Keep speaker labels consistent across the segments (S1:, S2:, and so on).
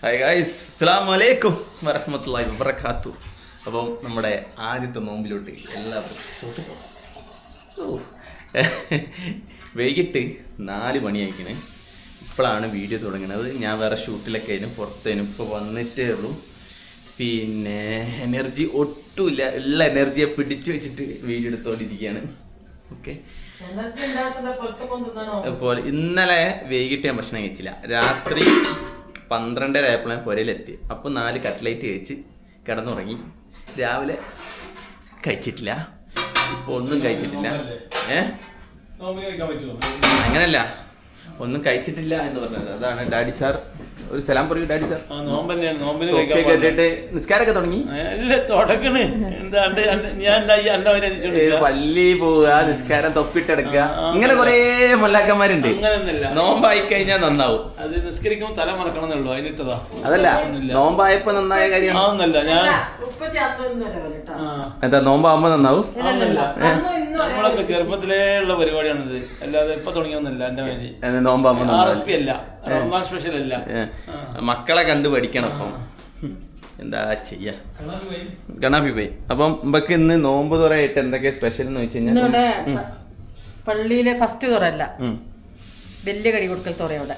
S1: Hi guys, അസ്സലാമു അലൈക്കും വറഹ്മത്തുള്ളാഹി വബറകാതുഹു. അപ്പം നമ്മുടെ ആദ്യത്തെ നോമ്പിലോട്ട് എല്ലാവർക്കും വൈകിട്ട് 4 മണിയായിക്കണ്. ഇപ്പോഴാണ് വീഡിയോ തുടങ്ങുന്നത്. ഞാൻ വേറെ ഷൂട്ടിലൊക്കെ ആയിരുന്നു, പുറത്തേനും ഇപ്പോൾ വന്നിട്ടേ ഉള്ളൂ. പിന്നെ എനർജി ഒട്ടുമില്ല, ഉള്ള എനർജിയെ പിടിച്ചു വെച്ചിട്ട് വീഡിയോ എടുത്തുകൊണ്ടിരിക്കുകയാണ്. ഓക്കെ, അപ്പോൾ ഇന്നലെ വൈകിട്ട് ഞാൻ ഭക്ഷണം കഴിച്ചില്ല. രാത്രി 12:30 ആയപ്പോഴാണ് പുരയിലെത്തി. അപ്പോൾ 4 കട്ട്ലേറ്റ് കഴിച്ച് കിടന്നുറങ്ങി. രാവിലെ കഴിച്ചിട്ടില്ല, ഇപ്പോൾ ഒന്നും കഴിച്ചിട്ടില്ല. അങ്ങനല്ല, ഒന്നും കഴിച്ചിട്ടില്ല എന്ന് പറഞ്ഞത്. അതാണ് ഡാഡി സാർ ഒരു സലാം പറയൂ. ഡാഡി സാർ കേട്ടിട്ട് നിസ്കാരമൊക്കെ തുടങ്ങി. പള്ളി പോവുക, നിസ്കാരം തൊപ്പിട്ടെടുക്കുക, ഇങ്ങനെ കൊറേ മൊല്ലാക്കന്മാരുണ്ട്. നോമ്പായി കഴിഞ്ഞാൽ നന്നാവും.
S2: അത് നിസ്കരിക്കുമ്പോൾ തല മറക്കണമെന്നുള്ളൂ, അതിനിട്ടതാ.
S1: അതല്ല, നോമ്പായപ്പോ നന്നായ കാര്യം എന്താ? നോമ്പാകുമ്പോ നന്നാവും.
S2: നമ്മളൊക്കെ ചെറുപ്പത്തിലേ ഉള്ള പരിപാടിയാണിത്, അല്ലാതെ ഇപ്പൊ തുടങ്ങിയൊന്നുമില്ല. എന്റെ മാതിരി
S1: നോമ്പാകുമ്പോ
S2: RSP അല്ല, റമദാൻ സ്പെഷ്യൽ അല്ല.
S1: മക്കളെ കണ്ടു പഠിക്കണം. അപ്പം എന്താ ചെയ്യാ, ഗണാബി പോയി. അപ്പം നമുക്ക് ഇന്ന് നോമ്പ് തുറയായിട്ട് എന്തൊക്കെയാ സ്പെഷ്യൽ എന്ന് വെച്ച് കഴിഞ്ഞാൽ,
S3: പള്ളിയിലെ ഫസ്റ്റ് തുറയല്ല, വലിയ കടി കൊടുക്കൽ തുറയോടെ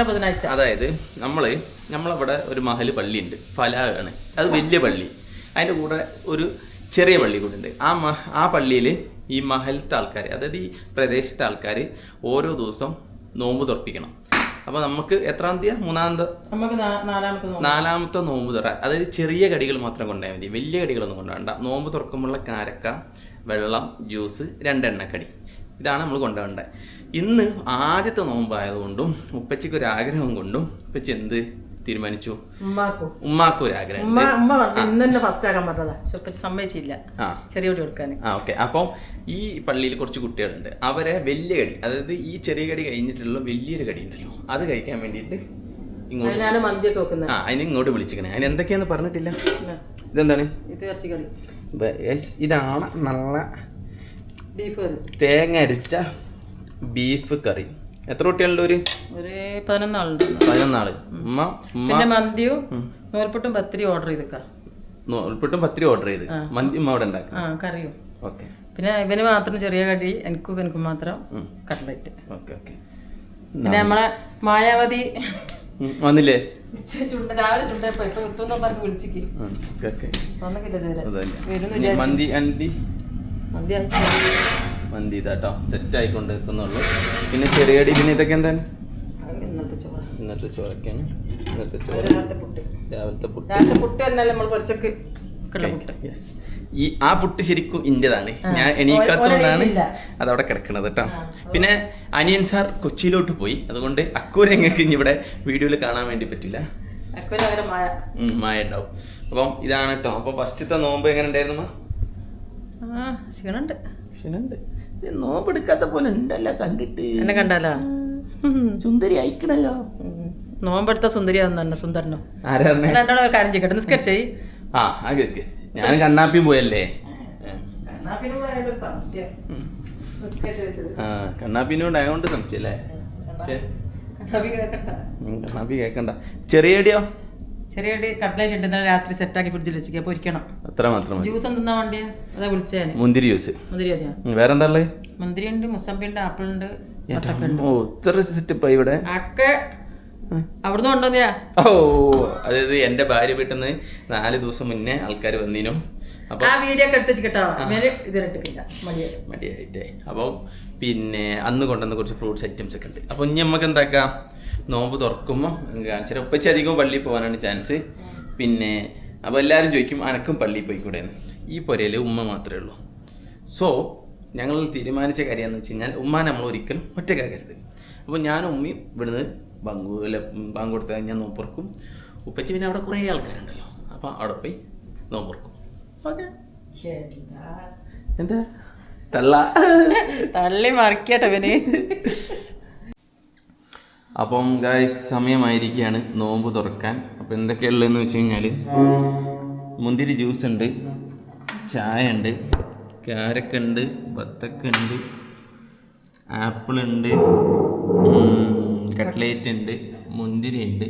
S3: ബുധനാഴ്ച.
S1: അതായത് നമ്മളവിടെ ഒരു മഹല് പള്ളിയുണ്ട്, ഫലാഹാണ്. അത് വലിയ പള്ളി. അതിൻ്റെ കൂടെ ഒരു ചെറിയ പള്ളി കൂടെ ഉണ്ട്. ആ പള്ളിയിൽ ഈ മഹലത്തെ ആൾക്കാർ, അതായത് ഈ പ്രദേശത്തെ ആൾക്കാർ ഓരോ ദിവസം നോമ്പ് തുറപ്പിക്കണം. അപ്പോൾ നമുക്ക് എത്രാം തീയതി? നാലാമത്തെ നോമ്പ് തുറ. അതായത് ചെറിയ കടികൾ മാത്രം കൊണ്ടുപോയാൽ മതി, വലിയ കടികളൊന്നും കൊണ്ടുപോകണ്ട. നോമ്പ് തുറക്കുമ്പോഴുള്ള കാരക്ക, വെള്ളം, ജ്യൂസ്, 2 എണ്ണക്കടി, ഇതാണ് നമ്മൾ കൊണ്ടുപോകേണ്ടത്. ഇന്ന് ആദ്യത്തെ നോമ്പായതുകൊണ്ടും ഉപ്പച്ചിക്ക് ഒരു ആഗ്രഹം കൊണ്ടും ഉപ്പച്ചി എന്ത് തീരുമാനിച്ചു? ഉമ്മാക്കും ഒരു ആഗ്രഹം. ഓക്കെ, അപ്പം ഈ പള്ളിയിൽ കുറച്ച് കുട്ടികളുണ്ട്. അവരെ വലിയ കടി, അതായത് ഈ ചെറിയ കടി കഴിഞ്ഞിട്ടുള്ള വലിയൊരു കടി ഉണ്ടല്ലോ, അത് കഴിക്കാൻ വേണ്ടിയിട്ട് അതിന് ഇങ്ങോട്ട് വിളിച്ചിക്കണേ. അതിന് എന്തൊക്കെയാന്ന് പറഞ്ഞിട്ടില്ല. ഇതെന്താണ്? ഇതാണ് നല്ല തേങ്ങ അരച്ച ബീഫ് കറി. എത്ര കുട്ടികളുണ്ട്? ഒരു 11 ആള്.
S3: പിന്നെ മന്തിയും നൂൽപുട്ടും പത്തിരി ഓർഡർ
S1: ചെയ്ത് മന്തി അവിടെ ഉണ്ടാക്കും,
S3: കറിയും.
S1: ഓക്കെ.
S3: പിന്നെ ഇവന് മാത്രം ചെറിയ കടി, എനിക്കും മാത്രം കട്ട്ലറ്റ്.
S1: Okay okay.
S3: പിന്നെ നമ്മളെ മായാവതി
S1: വന്നില്ലേ?
S3: രാവിലെ ചുണ്ടപ്പോ ഇപ്പൊ എത്തുന്ന പറഞ്ഞ് വിളിച്ചിക്ക് വന്നിട്ടില്ല.
S1: മന്തി ഇതാട്ടോ സെറ്റ് ആയിക്കൊണ്ട് നിൽക്കുന്നുള്ളൂ. പിന്നെ ചെറിയടി, പിന്നെ ഇതൊക്കെ എന്താണ്? ഇന്നത്തെ ചോറൊക്കെയാണ്. ഇന്നത്തെ ചോറ്, രാവിലത്തെ പുട്ട്. ആ പുട്ട് ശരിക്കും ഇന്റേതാണ്. ഞാൻ എണീക്കാത്തതുകൊണ്ടാണ് അതവിടെ കിടക്കുന്നത് കേട്ടോ. പിന്നെ അനിയൻ സാർ കൊച്ചിയിലോട്ട് പോയി, അതുകൊണ്ട് അക്കൂരെ എങ്ങൾക്ക് ഇനി ഇവിടെ വീഡിയോയിൽ കാണാൻ വേണ്ടി പറ്റില്ല, മായ ഉണ്ടാവും. അപ്പം ഇതാണ് കേട്ടോ. അപ്പൊ ഫസ്റ്റത്തെ നോമ്പ് എങ്ങനെ ഉണ്ടായിരുന്നു?
S3: ക്ഷീണുണ്ട്.
S1: നോമ്പ് എടുക്കാത്ത പോലെ ഉണ്ടല്ലോ, കണ്ടിട്ട്
S3: എന്നെ കണ്ടാലോ
S1: സുന്ദരി അയക്കണല്ലോ.
S3: നോമ്പെടുത്ത സുന്ദരിയാവുന്ന സുന്ദരനോ?
S1: കാര്യം
S3: ചെയ്യട്ടെ, നിസ്കരിച്ചേ.
S1: ഞാൻ കണ്ണാപ്പിയും പോയല്ലേ. കണ്ണാപ്പിനോട് ആയതുകൊണ്ട് സംശയല്ലേ. കണ്ണാപ്പി കേക്കണ്ട. ചെറിയടിയോ?
S3: ചെറിയ കട്ട്ലേറ്റ് ഉണ്ട്, ഇന്നലെ രാത്രി സെറ്റാക്കി ഫ്രിഡ്ജിൽ വെച്ചിരിക്കുക, പൊരിക്കണം.
S1: അത്ര മാത്രം.
S3: ജ്യൂസ് എന്തിനാ വേണ്ടിയ? അതാ വിളിച്ചേ.
S1: മുന്തിരി ജ്യൂസ്.
S3: മുന്തിരി മതിയാ?
S1: വേറെന്താ ഉള്ളത്?
S3: മുന്തിരി ഉണ്ട്, മുസമ്പി ഉണ്ട്, ആപ്പിൾ ഉണ്ട്.
S1: ഇവിടെ
S3: അവിടുന്ന് കൊണ്ടുവന്നിയാ?
S1: അതായത് എന്റെ ഭാര്യ വീട്ടിൽ നിന്ന് 4 ദിവസം മുന്നേ ആൾക്കാർ വന്നിനും. അപ്പൊ
S3: ആ വീഡിയോ ഒക്കെ എടുത്ത് വെച്ചിട്ടോ,
S1: മടിയായിട്ടേ. അപ്പം പിന്നെ അന്ന് കൊണ്ടുവന്ന കുറച്ച് ഫ്രൂട്ട്സ് ഐറ്റംസ് ഒക്കെ ഉണ്ട്. അപ്പൊ ഇനി നമുക്ക് എന്താക്കാം, നോമ്പ് തുറക്കുമ്പോൾ ചില ഉപ്പച്ചി അധികം പള്ളിയിൽ പോകാനാണ് ചാൻസ്. പിന്നെ അപ്പോൾ എല്ലാവരും ചോദിക്കും അനക്കും പള്ളിയിൽ പോയിക്കൂടെ. ഈ പുരയിൽ ഉമ്മ മാത്രമേ ഉള്ളൂ. സോ ഞങ്ങൾ തീരുമാനിച്ച കാര്യം എന്ന് വെച്ച് കഴിഞ്ഞാൽ, ഉമ്മാനെ നമ്മൾ ഒരിക്കലും ഒറ്റക്കാക്കരുത്. അപ്പോൾ ഞാനും ഉമ്മയും ഇവിടുന്ന് ബാങ്ക് കൊടുത്ത് കഴിഞ്ഞാൽ നോമ്പ് തുറക്കും. ഉപ്പച്ചി പിന്നെ അവിടെ കുറേ ആൾക്കാരുണ്ടല്ലോ, അപ്പോൾ അവിടെ പോയി നോമ്പ് തുറക്കും. ഓക്കെ. എന്താ
S3: തള്ളി മറിക്കട്ടെ ഇവന്.
S1: അപ്പം ഗായ്സ്, സമയമായിരിക്കുകയാണ് നോമ്പ് തുറക്കാൻ. അപ്പം എന്തൊക്കെയുള്ളതെന്ന് വെച്ച് കഴിഞ്ഞാൽ, മുന്തിരി ജ്യൂസ് ഉണ്ട്, ചായ ഉണ്ട്, കാരക്ക ഉണ്ട്, ബത്തക്ക ഉണ്ട്, ആപ്പിൾ ഉണ്ട്, കട്ട്ലേറ്റ് ഉണ്ട്, മുന്തിരി ഉണ്ട്,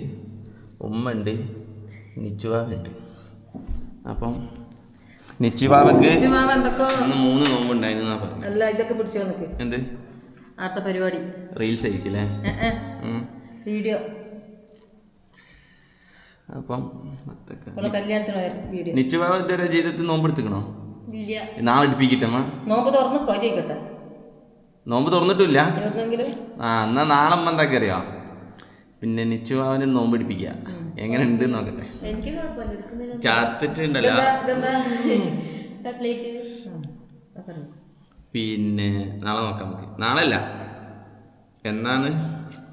S1: ഉമ്മ ഉണ്ട്, നിച്ചുവാവുണ്ട്. അപ്പം നിച്ചുവാവക്ക് ഇന്ന് 3 നോമ്പുണ്ടായിരുന്നു എന്നാ പറഞ്ഞു.
S3: അല്ല ഇതൊക്കെ പിടിച്ചു വന്നിക്ക്.
S1: എന്ത്
S3: അടുത്ത പരിപാടി
S1: റീൽസ് ആയിരിക്കില്ലേ?
S3: വീഡിയോ.
S1: അപ്പം
S3: കല്യാണത്തിന് വീഡിയോ.
S1: നിച്ചുവാവ ഇതുവരെ ജീവിതത്തിൽ നോമ്പ് എടുത്തിക്കണോ?
S3: ഇല്ല.
S1: നാളെ എടുപ്പിക്കട്ടെ അമ്മ.
S3: നോമ്പ് തുറന്നിക്കോ ചെയ്യട്ടെ.
S1: നോമ്പ് തുറന്നിട്ടില്ല.
S3: എവിടെന്നെങ്കിലും
S1: എന്നാ നാളെ അമ്മ എന്താക്കി അറിയോ? പിന്നെ നിച്ചുവാവനെ നോമ്പ് എടുപ്പിക്കുക. എങ്ങനെ ഉണ്ട് നോക്കട്ടെ. ചാത്തിട്ടുണ്ടല്ലോ. പിന്നെ നാളെ നോക്കാം നമുക്ക്. നാളെ അല്ല, എന്നാണ്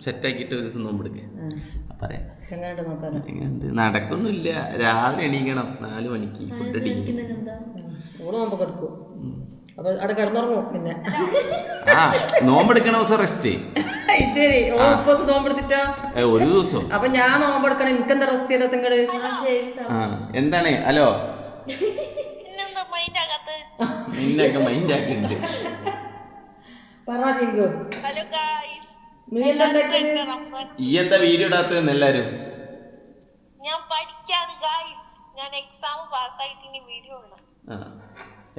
S1: സെറ്റാക്കിയിട്ട് ഒരു ദിവസം നോമ്പെടുക്കുക. പറയാം. നടക്കൊന്നുമില്ല. രാവിലെ എണീക്കണം 4 മണിക്ക് ഫുഡ് അടിക്കും.
S3: പിന്നെ
S1: നോമ്പെടുക്കണ ദിവസം റെസ്റ്റ്.
S3: ശരി, നോമ്പെടുത്തിട്ടാ
S1: ഒരു ദിവസം.
S3: അപ്പൊ ഞാൻ നോമ്പെടുക്കണം. എനിക്കെന്താ റെസ്റ്റ് ചെയ്യണം നിങ്ങള്?
S1: എന്താണ്? ഹലോ, നിന്നൊക്കെ മൈൻഡ് ആക്കിണ്ട്. ഈ എന്താ വീഡിയോ ഇടാത്തതെന്ന് എല്ലാരും?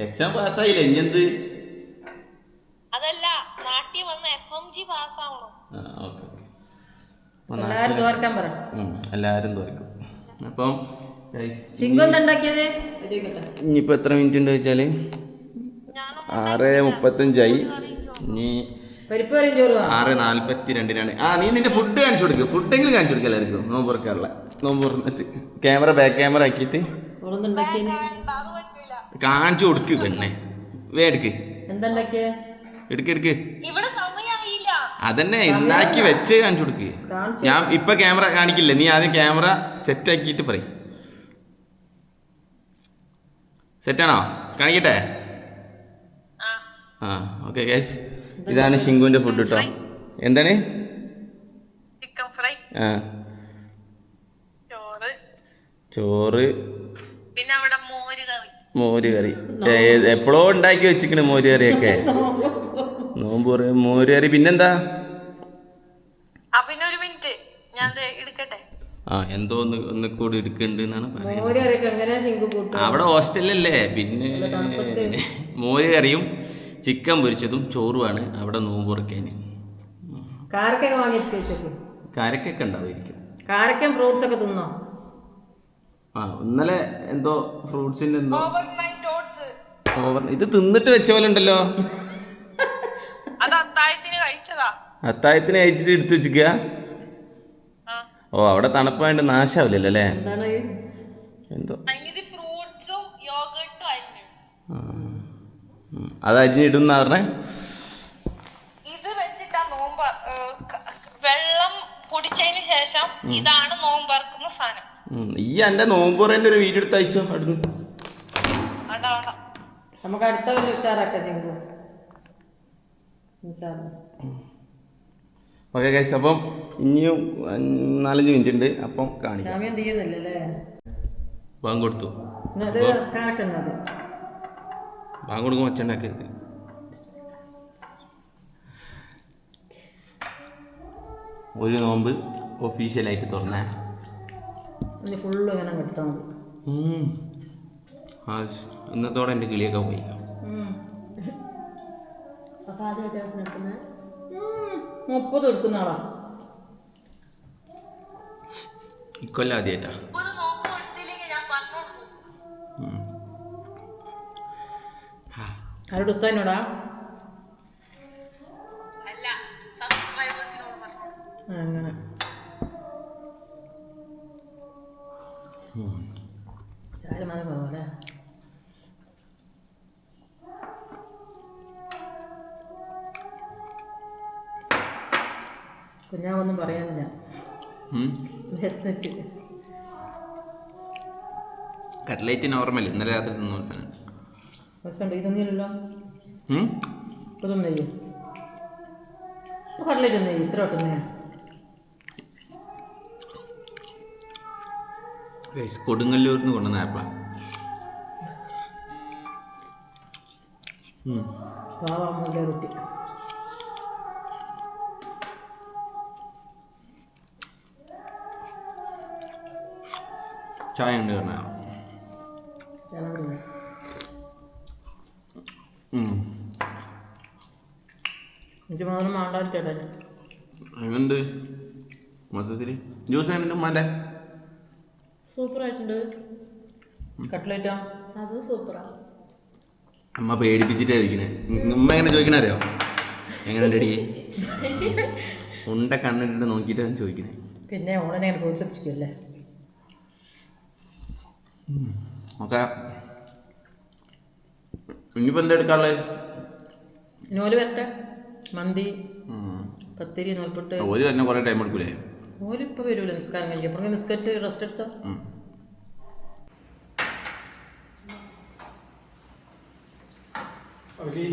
S1: എക്സാം പാസ്സായില്ലേ? ഇനിയെന്ത്?
S4: അതല്ല, നാട്ടിൽ വന്ന് FMG പാസ്സാവണം.
S1: എല്ലാരും തോർക്കും. അപ്പം ഇനിയിപ്പോ എത്ര മിനിറ്റ് ഉണ്ട് വെച്ചാല് 6:35. ഇനി 6:42. നീ നിന്റെ ഫുഡ് കാണിച്ചു കൊടുക്ക്. ഫുഡെങ്കിലും കാണിച്ചു കൊടുക്കുക എല്ലാവർക്കും. നോമ്പ് തുറക്കാനുള്ള. നോമ്പ് തുറന്നിട്ട് ക്യാമറ ബാക്ക് ക്യാമറ ആക്കിയിട്ട് കാണിച്ചു കൊടുക്ക്. പെണ്ണെ എടുക്ക്, എടുക്ക്. അതന്നെ ഉണ്ടാക്കി വെച്ച് കാണിച്ചു കൊടുക്ക്. ഞാൻ ഇപ്പൊ ക്യാമറ കാണിക്കില്ല. നീ ആദ്യം ക്യാമറ സെറ്റ് ആക്കിയിട്ട് പറയും. സെറ്റാണോ? കാണിക്കട്ടെ? ഓക്കെ ഗൈസ്, ഇതാണ് ഷിങ്കുവിന്റെ ഫുഡ് കേട്ടോ. എന്താണ്? ചോറ്,
S4: പിന്നെ അവിടെ
S1: മോര് കറി. എപ്പോഴോ ഉണ്ടാക്കി വെച്ചിക്കണ് മോര് കറിയൊക്കെ. നോമ്പ് മോര് കറി. പിന്നെന്താ?
S4: പിന്നെ ഒരു മിനിറ്റ് ഞാൻ എടുക്കട്ടെ.
S1: എന്തോ ഒന്ന് കൂടി എടുക്കണ്ട് എന്നാണ് പറയുന്നത്. അവിടെ ഹോസ്റ്റലല്ലേ. പിന്നെ മോര് കറിയും ചിക്കൻ പൊരിച്ചതും ചോറുമാണ് അവിടെ നോമ്പ് തുറക്കാന്. കാരക്കൊക്കെ ഉണ്ടാവുമായിരിക്കും.
S3: കാരക്കം ഫ്രൂട്ട്സ് ഒക്കെ തിന്നോ?
S1: ഇന്നലെ എന്തോ ഫ്രൂട്ട്സിന്റെ എന്തോ ഇത് തിന്നിട്ട് വെച്ച പോലെ ഉണ്ടല്ലോ. അത്താഴത്തിന് കഴിച്ചിട്ട് എടുത്തു വെച്ചിക്ക. അവിടെ തണുപ്പായിട്ട് നാശാവില്ലല്ലോ അല്ലേ? എന്തോ അത് അരിഞ്ഞിടുന്ന പറഞ്ഞേ.
S4: വെള്ളം കുടിച്ചതിന് ശേഷം ഇതാണ് നോമ്പറക്കുന്ന സാധനം.
S1: ഈ എന്റെ നോമ്പുറേന്റെ ഒരു വീഡിയോ എടുത്ത് അയച്ചോ അടുന്ന്.
S3: നമുക്ക് അടുത്ത ഉഷാറാക്കാം ചിങ്കു.
S1: ഓക്കെ ഗൈസ്, അപ്പം ഇനിയും 4-5 മിനിറ്റ് ഉണ്ട്. അപ്പം കാണിക്കാം. ബാങ്ക് കൊടുത്തു. ബാങ്ക് കൊടുക്കുമ്പോൾ ഒച്ചണ്ടാക്കരുത്. ഒരു നോമ്പ് ഒഫീഷ്യലായിട്ട് തുറന്നേ. ഇന്നത്തോടെ എൻ്റെ കിളിയൊക്കെ പോയി. ഇക്കൊല്ലം ആദ്യമായിട്ടാ.
S3: ആരോട് ഉസ്താദിനോടാ? അങ്ങനെ ചായ മതി പോവല്ലേ? കുഞ്ഞാവൊന്നും പറയാനില്ല.
S1: കട്ട്ലേറ്റ് നോർമൽ ഇന്നലെ രാത്രി തിന്നോളൂ തന്നെ.
S3: പക്ഷേ ഇതൊന്നുമില്ലല്ലോ. ഇതൊന്നും നെയ്യോ? കട്ട്ലേറ്റ് നെയ്യോ? ഇത്ര ഒട്ടുന്നെയാ?
S1: കൊടുങ്ങല്ലൂരിന്ന് കൊണ്ടുവന്ന ആപ്പിളാ.
S3: റൊട്ടി
S1: ചായ ഉണ്ട് പറഞ്ഞ
S3: എനിക്ക് മാത്രം മാണ്ടാ ചേട്ടാ.
S1: എങ്ങനുണ്ട് മൊത്തത്തിൽ? ജ്യൂസ് എങ്ങനെയുണ്ട് ഉമ്മാൻ്റെ?
S3: സൂപ്പറായിട്ടുണ്ട്. കട്ട്ലേറ്റാ
S5: അതും സൂപ്പറാ.
S1: അമ്മ പേടിപ്പിച്ചിട്ടായിരിക്കണേ. ഉമ്മ എങ്ങനെ ചോദിക്കണ അറിയോ? എങ്ങനെയുണ്ട് അടി? ഉണ്ട കണ്ണിട്ടിട്ട് നോക്കിയിട്ടാണ് ചോദിക്കണേ.
S3: പിന്നെ ഓണനെ അങ്ങനെ പ്രോത്സാഹിപ്പിക്കുമല്ലേ.
S1: ഓക്കെ, ഇനിയിപ്പോൾ എന്താ എടുക്കാനുള്ളത്?
S3: നൂല് വരട്ടെ. മന്തി, പത്തിരി, നൂൽപുട്ട്.
S1: ഒരു തന്നെ കുറേ ടൈം എടുക്കൂലേ?
S3: നൂലിപ്പോൾ വരുമല്ലോ നിസ്കാരം കഴിഞ്ഞ്. അപ്പോൾ നിസ്കരിച്ച് റെസ്റ്റ് എടുത്താ.
S6: Okay.